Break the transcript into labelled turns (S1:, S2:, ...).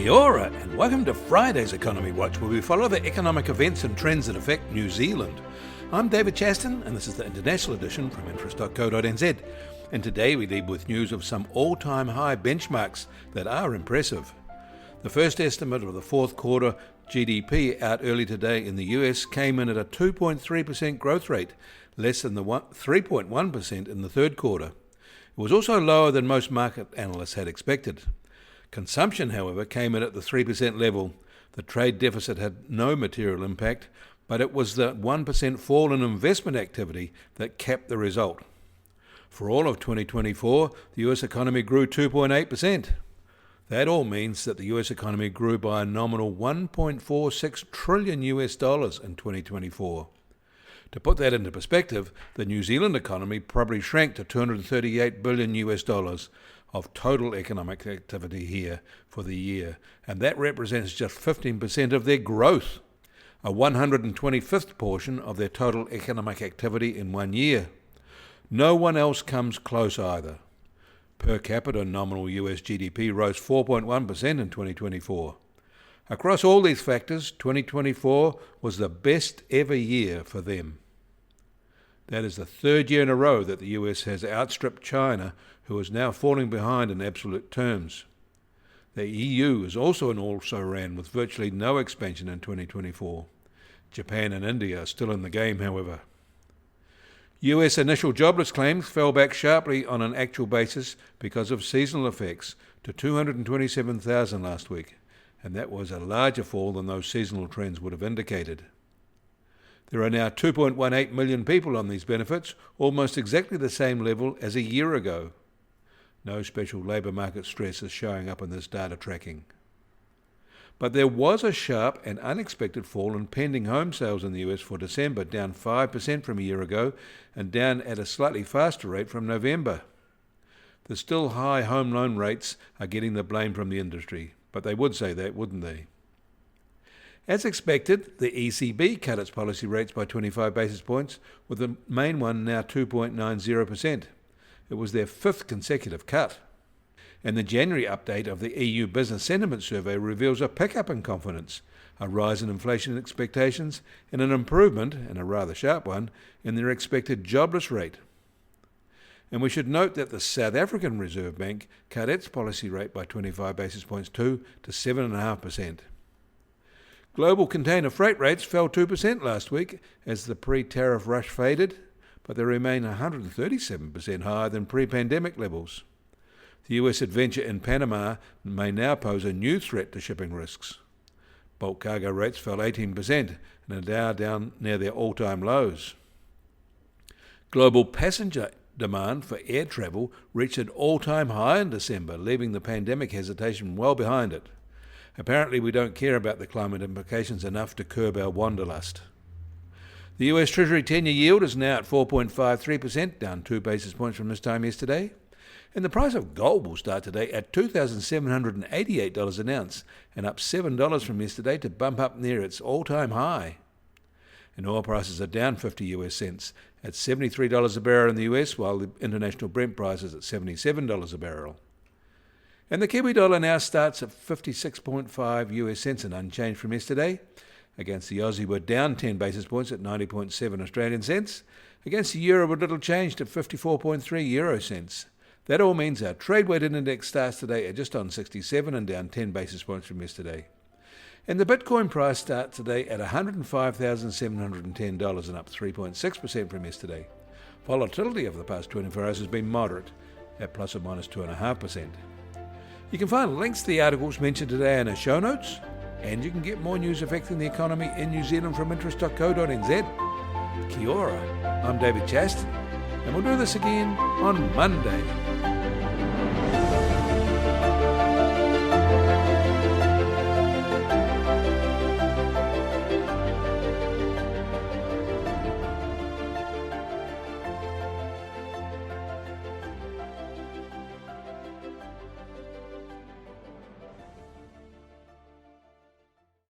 S1: Kia ora, and welcome to Friday's Economy Watch, where we follow the economic events and trends that affect New Zealand. I'm David Chaston, and this is the international edition from interest.co.nz. And today we lead with news of some all-time high benchmarks that are impressive. The first estimate of the fourth quarter GDP out early today in the US came in at a 2.3% growth rate, less than the 3.1% in the third quarter. It was also lower than most market analysts had expected. Consumption, however, came in at the 3% level. The trade deficit had no material impact, but it was the 1% fall in investment activity that capped the result. For all of 2024, the US economy grew 2.8%. That all means that the US economy grew by a nominal $1.46 trillion in 2024. To put that into perspective, the New Zealand economy probably shrank to $238 billion of total economic activity here for the year, and that represents just 15% of their growth, a 125th portion of their total economic activity in 1 year. No one else comes close either. Per capita nominal US GDP rose 4.1% in 2024. Across all these factors, 2024 was the best ever year for them. That is the third year in a row that the US has outstripped China, who is now falling behind in absolute terms. The EU is also ran with virtually no expansion in 2024. Japan and India are still in the game, however. US initial jobless claims fell back sharply on an actual basis because of seasonal effects to 227,000 last week, and that was a larger fall than those seasonal trends would have indicated. There are now 2.18 million people on these benefits, almost exactly the same level as a year ago. No special labour market stress is showing up in this data tracking. But there was a sharp and unexpected fall in pending home sales in the US for December, down 5% from a year ago and down at a slightly faster rate from November. The still high home loan rates are getting the blame from the industry, but they would say that, wouldn't they? As expected, the ECB cut its policy rates by 25 basis points, with the main one now 2.90%. It was their fifth consecutive cut. And the January update of the EU Business Sentiment Survey reveals a pickup in confidence, a rise in inflation expectations, and an improvement, and a rather sharp one, in their expected jobless rate. And we should note that the South African Reserve Bank cut its policy rate by 25 basis points too, to 7.5%. Global container freight rates fell 2% last week as the pre-tariff rush faded, but they remain 137% higher than pre-pandemic levels. The US adventure in Panama may now pose a new threat to shipping risks. Bulk cargo rates fell 18% and are now down near their all-time lows. Global passenger demand for air travel reached an all-time high in December, leaving the pandemic hesitation well behind it. Apparently we don't care about the climate implications enough to curb our wanderlust. The US Treasury 10-year yield is now at 4.53%, down 2 basis points from this time yesterday. And the price of gold will start today at $2,788 an ounce, and up $7 from yesterday to bump up near its all-time high. And oil prices are down 50 US cents at $73 a barrel in the US, while the international Brent price is at $77 a barrel. And the Kiwi dollar now starts at 56.5 US cents and unchanged from yesterday. Against the Aussie, we're down 10 basis points at 90.7 Australian cents. Against the euro, we're little changed at 54.3 euro cents. That all means our trade-weighted index starts today at just on 67 and down 10 basis points from yesterday. And the Bitcoin price starts today at $105,710 and up 3.6% from yesterday. Volatility over the past 24 hours has been moderate at plus or minus 2.5%. You can find links to the articles mentioned today in our show notes, and you can get more news affecting the economy in New Zealand from interest.co.nz. Kia ora, I'm David Chaston, and we'll do this again on Monday.